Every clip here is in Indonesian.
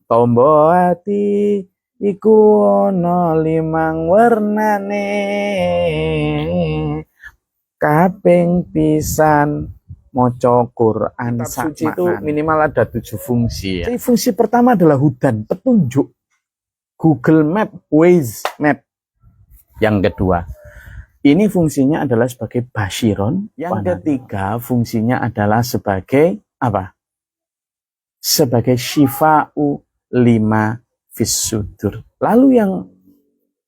Tombo ati iku ana 5 wernane. Kaping pisan maca Quran sak suci itu minimal ada 7 fungsi ya. Jadi fungsi pertama adalah hudan, petunjuk. Google Map, Waze Map. Yang kedua, ini fungsinya adalah sebagai basyiron. Yang ketiga, fungsinya adalah sebagai apa? Sebagai syifa'u lima fis-sudur. Lalu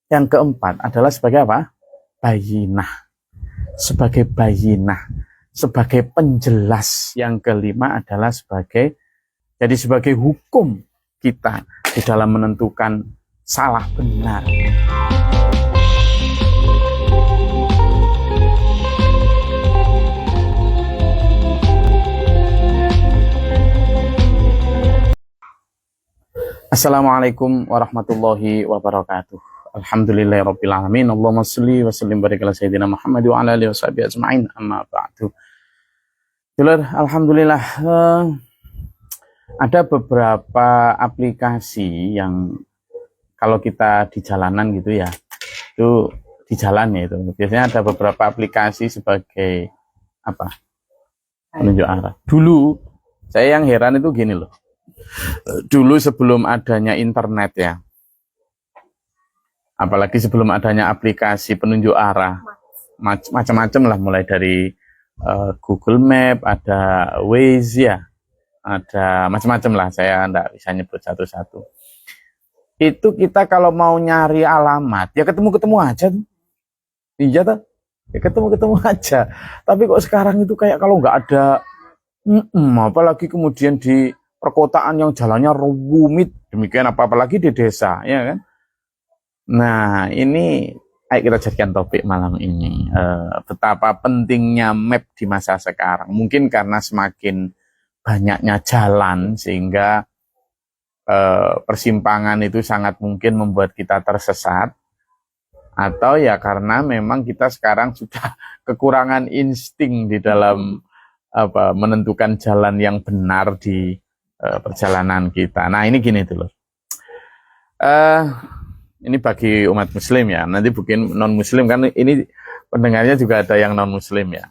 yang keempat adalah sebagai apa? Bayinah. Sebagai bayinah, sebagai penjelas. Yang kelima adalah sebagai hukum kita di dalam menentukan salah benar. Assalamualaikum warahmatullahi wabarakatuh. Alhamdulillahirabbil alamin. Allahumma shalli wa sallim barik ala sayyidina Muhammad wa ala alihi washabihi ajmain. Amma ba'du. Alhamdulillah, ada beberapa aplikasi yang kalau kita di jalanan gitu ya, itu di jalan ya, itu biasanya ada beberapa aplikasi sebagai apa? Penunjuk arah. Dulu saya yang heran itu gini loh. Dulu sebelum adanya internet ya, apalagi sebelum adanya aplikasi penunjuk arah macam-macam lah, mulai dari Google Map, ada Waze ya, ada macam-macam lah, saya enggak bisa nyebut satu-satu. Itu kita kalau mau nyari alamat ya ketemu-ketemu aja tuh. Iya tuh, ya ketemu-ketemu aja. Tapi kok sekarang itu kayak kalau nggak ada apalagi kemudian di perkotaan yang jalannya rumit, demikian apalagi di desa, ya kan? Nah, ini ayo kita jadikan topik malam ini, betapa pentingnya map di masa sekarang. Mungkin karena semakin banyaknya jalan sehingga persimpangan itu sangat mungkin membuat kita tersesat, atau ya karena memang kita sekarang sudah kekurangan insting di dalam menentukan jalan yang benar di perjalanan kita. Nah, ini gini dulu. Ini bagi umat muslim ya. Nanti mungkin non muslim, kan ini pendengarnya juga ada yang non muslim ya.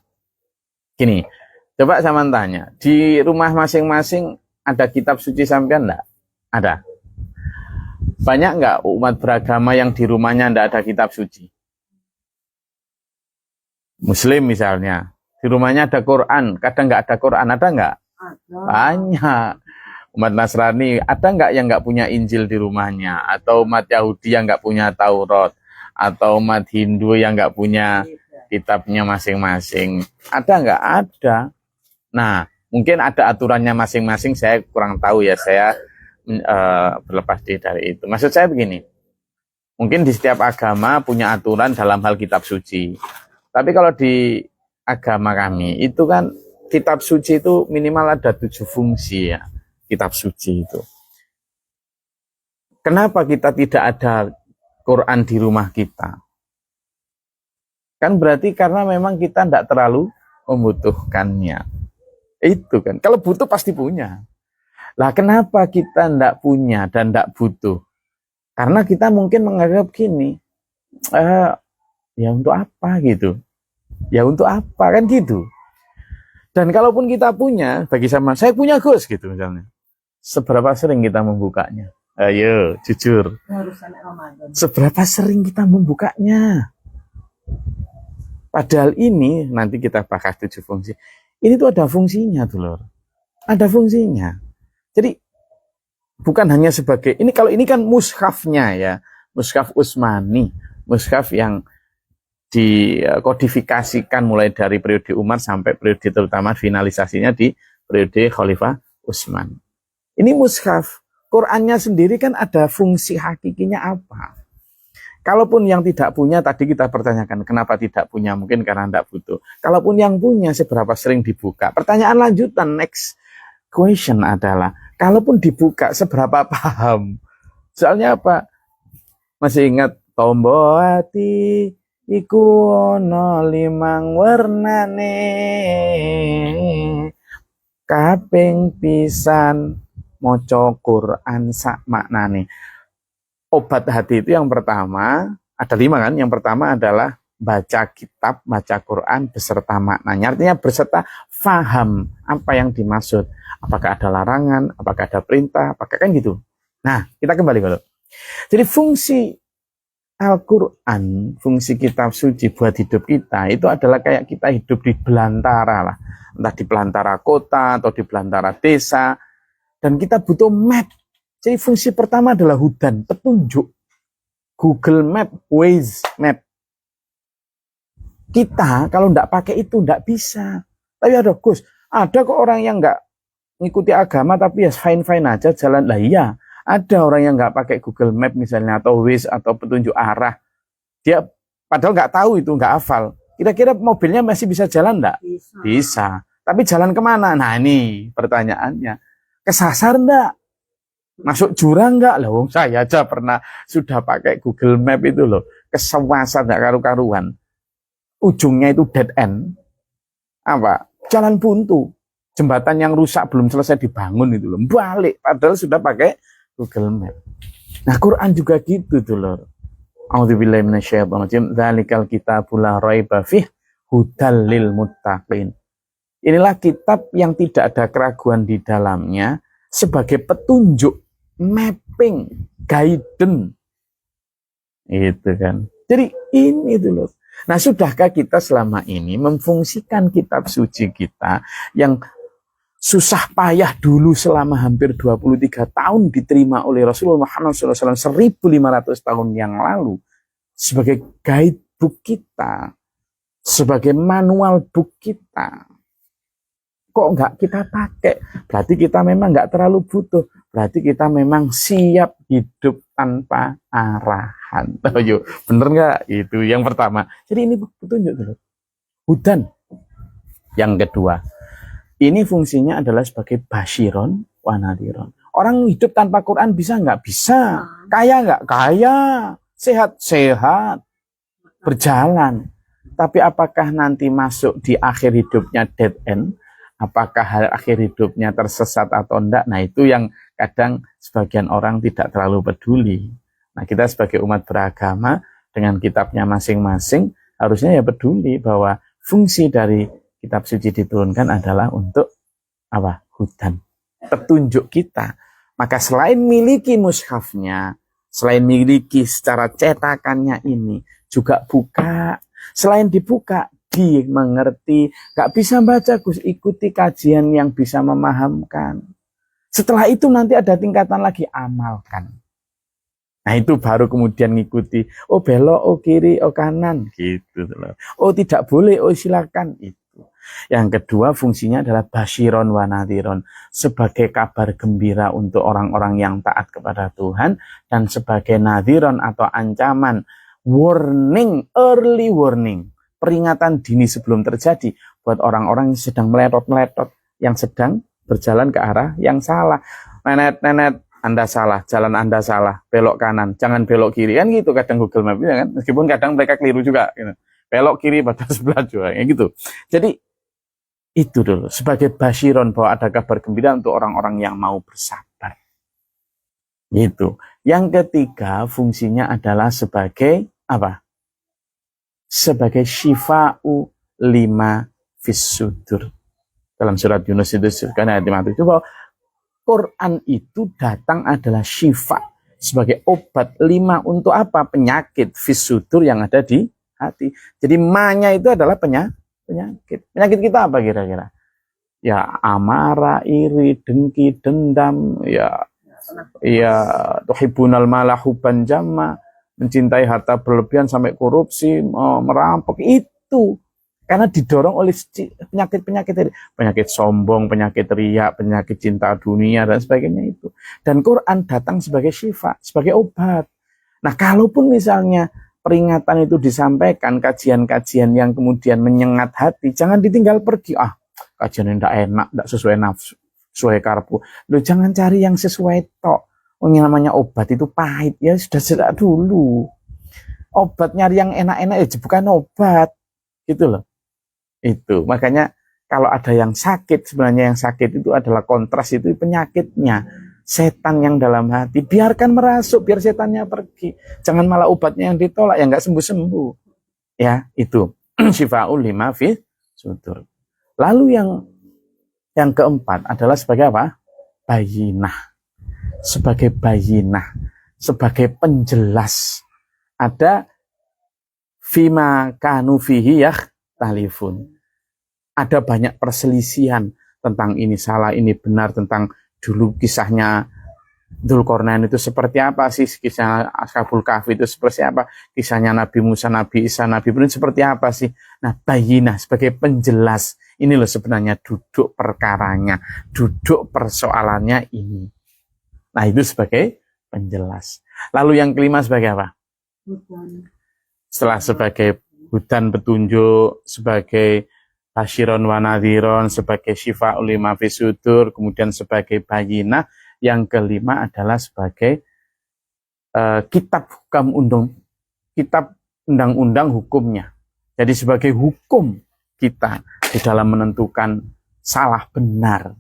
Gini, coba sama tanya, di rumah masing-masing ada kitab suci sampean enggak? Ada. Banyak enggak umat beragama yang di rumahnya enggak ada kitab suci? Muslim misalnya, di rumahnya ada Quran, kadang enggak ada Quran, ada enggak? Banyak. Umat Nasrani, ada nggak yang nggak punya Injil di rumahnya? Atau umat Yahudi yang nggak punya Taurat? Atau umat Hindu yang nggak punya kitabnya masing-masing? Ada nggak? Ada. Nah, mungkin ada aturannya masing-masing, saya kurang tahu ya, saya berlepas diri dari itu. Maksud saya begini, mungkin di setiap agama punya aturan dalam hal kitab suci. Tapi kalau di agama kami, itu kan kitab suci itu minimal ada 7 fungsi ya. Kitab suci itu. Kenapa kita tidak ada Quran di rumah kita? Kan berarti karena memang kita tidak terlalu membutuhkannya. Itu kan. Kalau butuh pasti punya. Lah kenapa kita tidak punya dan tidak butuh? Karena kita mungkin menganggap gini, ya untuk apa gitu? Ya untuk apa kan gitu? Dan kalaupun kita punya, bagi sama saya punya Gus gitu misalnya. Seberapa sering kita membukanya? Ayo, jujur. Seberapa sering kita membukanya? Padahal ini, nanti kita bahas 7 fungsi. Ini tuh ada fungsinya tuh lor. Ada fungsinya. Jadi, bukan hanya sebagai, ini kalau ini kan mushafnya ya. Mushaf Utsmani. Mushaf yang dikodifikasikan mulai dari periode Umar sampai periode terutama finalisasinya di periode Khalifah Utsman. Ini mushaf, Qurannya sendiri kan ada fungsi hakikinya apa? Kalaupun yang tidak punya, tadi kita pertanyakan, kenapa tidak punya? Mungkin karena tidak butuh. Kalaupun yang punya, seberapa sering dibuka? Pertanyaan lanjutan, next question adalah, kalaupun dibuka, seberapa paham? Soalnya apa? Masih ingat, tombo ati iku ana 5 wernane, kaping pisan moco Quran sak maknane. Obat hati itu yang pertama, ada 5 kan? Yang pertama adalah baca kitab, baca Quran beserta maknanya. Artinya beserta faham apa yang dimaksud. Apakah ada larangan, apakah ada perintah, apakah kan gitu. Nah, kita kembali dulu. Jadi fungsi Al-Quran, fungsi kitab suci buat hidup kita, itu adalah kayak kita hidup di belantara lah. Entah di belantara kota atau di belantara desa. Dan kita butuh map. Jadi fungsi pertama adalah hudan, petunjuk. Google Map, Waze Map. Kita kalau nggak pakai itu nggak bisa. Tapi ada Gus, ada kok orang yang nggak ngikuti agama tapi ya fine-fine aja jalan. Lah iya, ada orang yang nggak pakai Google Map misalnya atau Waze atau petunjuk arah. Dia padahal nggak tahu itu, nggak hafal. Kira-kira mobilnya masih bisa jalan nggak? Bisa. Tapi jalan kemana? Nah ini pertanyaannya. Kesasar nggak? Masuk jurang nggak? Loh, saya aja pernah sudah pakai Google Map itu loh. Kesasar nggak karu-karuan. Ujungnya itu dead end. Apa? Jalan buntu. Jembatan yang rusak belum selesai dibangun itu loh. Balik. Padahal sudah pakai Google Map. Nah, Quran juga gitu tuh loh. A'udzubillahi minasyaitonirrajim. Dzalikal kitabul la raiba fih hudal lil muttaqin. Inilah kitab yang tidak ada keraguan di dalamnya sebagai petunjuk, mapping, guidance. Itu kan. Jadi ini tuh loh. Nah, sudahkah kita selama ini memfungsikan kitab suci kita yang susah payah dulu selama hampir 23 tahun diterima oleh Rasulullah Muhammad SAW 1500 tahun yang lalu sebagai guidebook kita, sebagai manual book kita? Kok nggak kita pakai? Berarti kita memang nggak terlalu butuh. Berarti kita memang siap hidup tanpa arahan. Oh, yuk, bener nggak? Itu yang pertama. Jadi ini petunjuk dulu. Hudan. Yang kedua, ini fungsinya adalah sebagai basyiron wa nadhiron. Orang hidup tanpa Quran bisa nggak? Bisa. Kaya nggak? Kaya. Sehat? Sehat. Berjalan. Tapi apakah nanti masuk di akhir hidupnya dead end? Apakah akhir hidupnya tersesat atau enggak? Nah, itu yang kadang sebagian orang tidak terlalu peduli. Nah, kita sebagai umat beragama dengan kitabnya masing-masing harusnya ya peduli bahwa fungsi dari kitab suci diturunkan adalah untuk apa? Hudan. Petunjuk kita. Maka selain miliki mushafnya, selain miliki secara cetakannya ini, juga buka. Selain dibuka, mengerti, gak bisa baca Gus, ikuti kajian yang bisa memahamkan. Setelah itu nanti ada tingkatan lagi, amalkan. Nah itu baru kemudian ngikuti, oh belok, oh kiri, oh kanan, gitu loh. Oh tidak boleh, oh silakan, itu. Yang kedua fungsinya adalah basyiron wa nadhiron, sebagai kabar gembira untuk orang-orang yang taat kepada Tuhan, dan sebagai nadhiron atau ancaman, warning, early warning, peringatan dini sebelum terjadi buat orang-orang yang sedang meletot-meletot, yang sedang berjalan ke arah yang salah. Nenet, Anda salah, jalan Anda salah, belok kanan, jangan belok kiri. Kan gitu kadang Google Maps ya kan, meskipun kadang mereka keliru juga. Gitu. Belok kiri pada sebelah juga, ya gitu. Jadi itu dulu, sebagai basyiron bahwa ada kabar gembira untuk orang-orang yang mau bersabar. Gitu. Yang ketiga fungsinya adalah sebagai apa? Sebagai syifa'u lima fis-sudur. Dalam surat Yunus itu karena ayat 57 bahwa Quran itu datang adalah syifa, sebagai obat 5 untuk apa? Penyakit fis-sudur yang ada di hati. Jadi ma-nya itu adalah penyakit. Penyakit kita apa kira-kira? Ya amarah, iri, dengki, dendam, ya tuhibbunal mala hubban jamma, mencintai harta berlebihan sampai korupsi, merampok, itu karena didorong oleh penyakit sombong, penyakit riak, penyakit cinta dunia dan sebagainya itu. Dan Quran datang sebagai syifa, sebagai obat. Nah, kalaupun misalnya peringatan itu disampaikan, kajian-kajian yang kemudian menyengat hati, jangan ditinggal pergi. Kajian yang tidak enak, tidak sesuai nafsu, sesuai karpu. Loh, jangan cari yang sesuai tok. Yang namanya obat itu pahit, ya sudah sedak dulu. Obat nyari yang enak-enak ya bukan obat, gitu loh. Itu makanya kalau ada yang sakit, sebenarnya yang sakit itu adalah kontras, itu penyakitnya. setan yang dalam hati. Biarkan merasuk, biar setannya pergi. Jangan malah obatnya yang ditolak, yang nggak sembuh-sembuh. Ya, itu. Syifa'ul lima fi sudur. Lalu yang keempat adalah sebagai apa? Bayinah. Sebagai bayinah. Sebagai penjelas. Ada fima kanu fihi talifun. Ada banyak perselisihan tentang ini salah, ini benar, tentang dulu kisahnya Dzulqarnain itu seperti apa sih, kisah Ashabul Kahfi itu seperti apa, kisahnya Nabi Musa, Nabi Isa, Nabi Ibrahim seperti apa sih. Nah, bayinah sebagai penjelas, ini loh sebenarnya duduk perkaranya, duduk persoalannya ini. Nah, itu sebagai penjelas. Lalu yang kelima sebagai apa? Setelah sebagai hudan petunjuk, sebagai basyiron wa nadhiron, sebagai syifa'ul lima fi sudur, kemudian sebagai bayinah, yang kelima adalah sebagai kitab undang-undang hukumnya. Jadi sebagai hukum kita di dalam menentukan salah benar.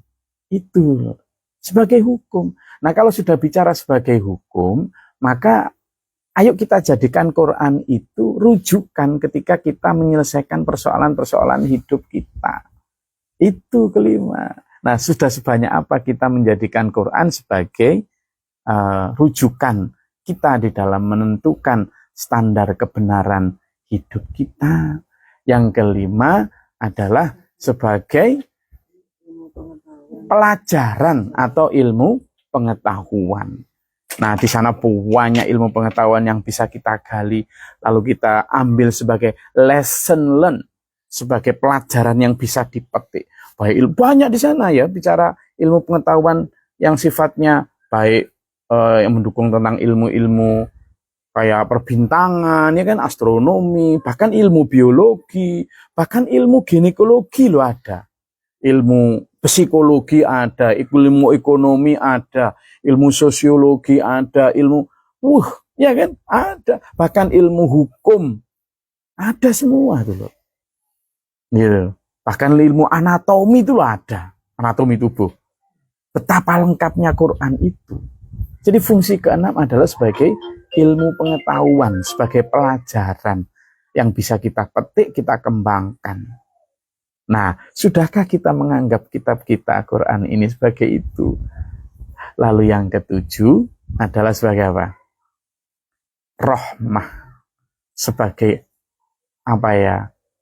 Itu sebagai hukum. Nah, kalau sudah bicara sebagai hukum, maka ayo kita jadikan Quran itu rujukan ketika kita menyelesaikan persoalan-persoalan hidup kita. Itu kelima. Nah, sudah sebanyak apa kita menjadikan Quran sebagai rujukan kita di dalam menentukan standar kebenaran hidup kita. Yang kelima adalah sebagai pelajaran atau ilmu pengetahuan. Nah, di sana banyak ilmu pengetahuan yang bisa kita gali, lalu kita ambil sebagai lesson learn, sebagai pelajaran yang bisa dipetik. Baik, banyak di sana ya bicara ilmu pengetahuan yang sifatnya baik yang mendukung tentang ilmu-ilmu kayak perbintangan, ya kan, astronomi, bahkan ilmu biologi, bahkan ilmu ginekologi loh ada. Ilmu psikologi ada, ilmu ekonomi ada, ilmu sosiologi ada, ilmu ya kan ada, bahkan ilmu hukum ada semua tuh loh. Gitu. Bahkan ilmu anatomi itu ada, anatomi tubuh. Betapa lengkapnya Quran itu. Jadi fungsi keenam adalah sebagai ilmu pengetahuan, sebagai pelajaran yang bisa kita petik, kita kembangkan. Nah, sudahkah kita menganggap kitab kita Quran ini sebagai itu? Lalu yang ketujuh adalah sebagai apa? Rahmah. Sebagai apa ya?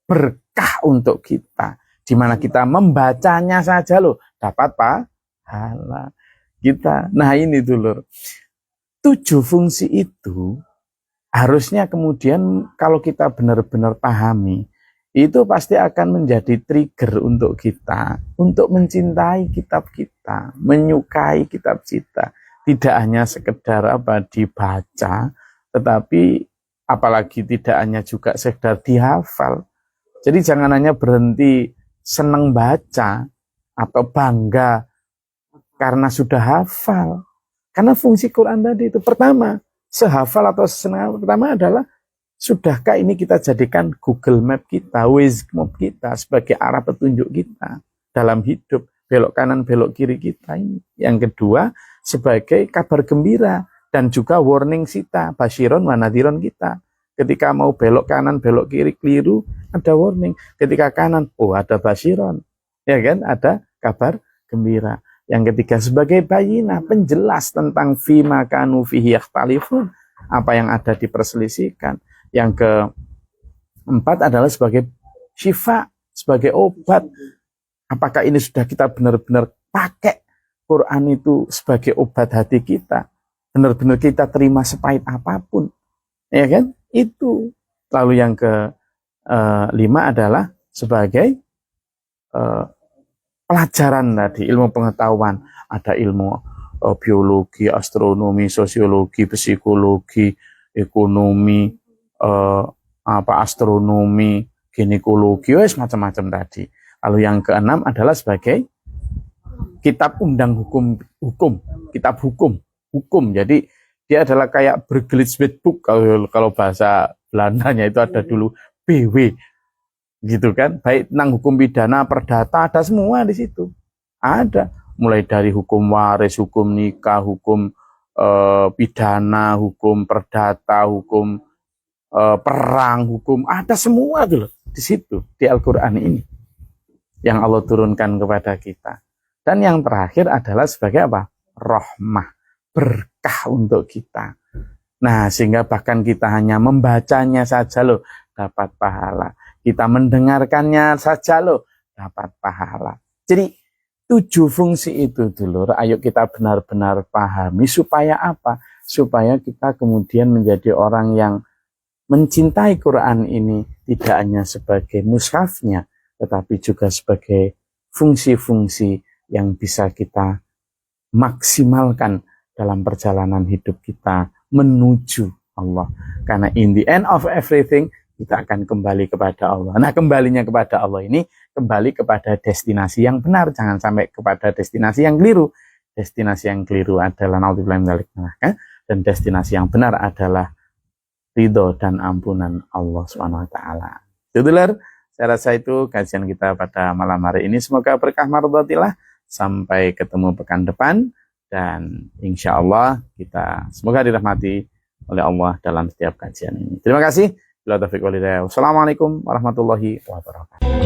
Berkah untuk kita. Di mana kita membacanya saja loh, dapat pahala kita. Nah, ini dulu. 7 fungsi itu harusnya kemudian kalau kita benar-benar pahami, itu pasti akan menjadi trigger untuk kita untuk mencintai kitab kita, menyukai kitab kita. Tidak hanya sekedar dibaca, tetapi apalagi tidak hanya juga sekedar dihafal. Jadi jangan hanya berhenti senang baca atau bangga karena sudah hafal. Karena fungsi Quran tadi itu pertama, sehafal atau senang pertama adalah sudahkah ini kita jadikan Google Map kita, Waze Map kita sebagai arah petunjuk kita dalam hidup, belok kanan, belok kiri kita ini. Yang kedua, sebagai kabar gembira dan juga warning kita, basyiron wa nadhiron kita. Ketika mau belok kanan, belok kiri, keliru, ada warning. Ketika kanan, ada basyiron. Ya kan, ada kabar gembira. Yang ketiga, sebagai bayinah, penjelas tentang fima kanu fihi yakhtalifun, apa yang ada diperselisihkan. Yang keempat adalah sebagai syifa, sebagai obat. Apakah ini sudah kita benar-benar pakai Quran itu sebagai obat hati kita? Benar-benar kita terima sepahit apapun. Ya kan? Itu. Lalu yang kelima adalah sebagai pelajaran tadi, ilmu pengetahuan. Ada ilmu biologi, astronomi, sosiologi, psikologi, ekonomi, astronomi, ginekologi, macam-macam tadi. Lalu yang keenam adalah sebagai kitab hukum, kitab hukum. Jadi dia adalah kayak bergeliswet book kalau bahasa Belandanya itu ada dulu BW, gitu kan. Baik tentang hukum pidana, perdata, ada semua di situ. Ada mulai dari hukum waris, hukum nikah, hukum pidana, hukum perdata, hukum perang, hukum, ada semua tuh loh di situ di Al-Qur'an ini yang Allah turunkan kepada kita. Dan yang terakhir adalah sebagai apa? Rahmah, berkah untuk kita. Nah, sehingga bahkan kita hanya membacanya saja loh dapat pahala. Kita mendengarkannya saja loh dapat pahala. Jadi 7 fungsi itu dulu, ayo kita benar-benar pahami supaya apa? Supaya kita kemudian menjadi orang yang mencintai Quran ini tidak hanya sebagai mushafnya, tetapi juga sebagai fungsi-fungsi yang bisa kita maksimalkan dalam perjalanan hidup kita menuju Allah. Karena in the end of everything, kita akan kembali kepada Allah. Nah, kembalinya kepada Allah ini kembali kepada destinasi yang benar. Jangan sampai kepada destinasi yang keliru. Destinasi yang keliru adalah naudzubillah min dzalik, dan destinasi yang benar adalah ridho dan ampunan Allah Subhanahu wa taala. Dulur, saya rasa itu kajian kita pada malam hari ini. Semoga berkah mardatillah. Sampai ketemu pekan depan, dan insya Allah kita semoga dirahmati oleh Allah dalam setiap kajian ini. Terima kasih. Wassalamualaikum warahmatullahi wabarakatuh.